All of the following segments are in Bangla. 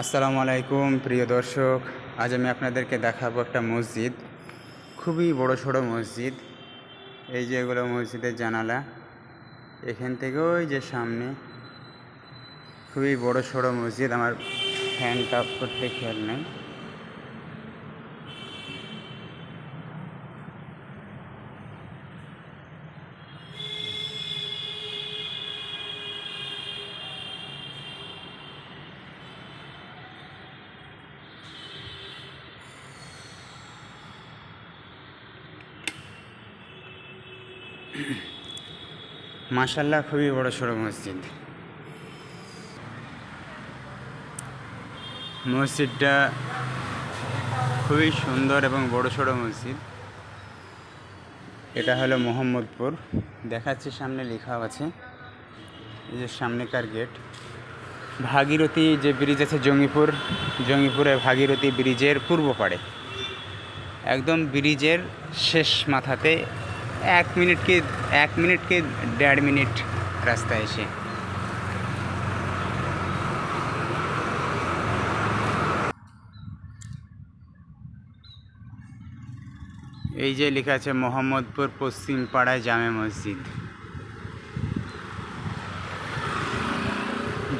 আসসালামু আলাইকুম প্রিয় দর্শক, আজ আমি আপনাদেরকে দেখাবো একটা মসজিদ। খুবই বড় সড়ো মসজিদ। এই যে এগুলো মসজিদের জানালা, এখান থেকে ওই যে সামনে খুবই বড় সড়ো মসজিদ। আমার ফ্যানটা অফ করতে খেয়াল নেই। মাশাআল্লাহ, খুবই বড় সড়ো মসজিদ। মসজিদটা খুবই সুন্দর এবং বড় সড়ো মসজিদ। এটা হলো মোহাম্মদপুর, দেখাচ্ছি সামনে লেখা আছে। এই যে সামনেকার গেট। ভাগীরথী যে ব্রিজ আছে জঙ্গিপুরে ভাগীরথী ব্রিজের পূর্ব পাড়ে, একদম ব্রিজের শেষ মাথাতে 1 মিনিট কি 1.5 মিনিট রাস্তা এসে। এই যে লেখা আছে মোহাম্মদপুর পশ্চিম পাড়ায় জামে মসজিদ।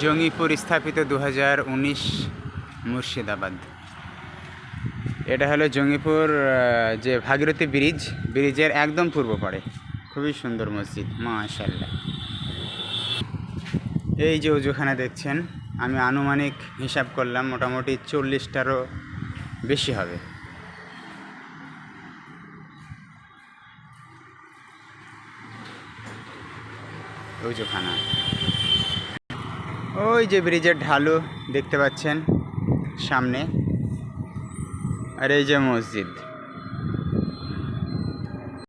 জঙ্গিপুর স্থাপিত 2019, মুর্শিদাবাদ। এটা হলো জঙ্গিপুর যে ভাগীরথী ব্রিজের একদম পূর্ব পাড়ে। খুবই সুন্দর মসজিদ, মাশাআল্লাহ। এই যে অজুখানা দেখছেন, আমি আনুমানিক হিসাব করলাম, মোটামুটি 40টারও বেশি হবে। অজুখানা ওই যে ব্রিজের ঢালু দেখতে পাচ্ছেন সামনে, আর এই যে মসজিদ।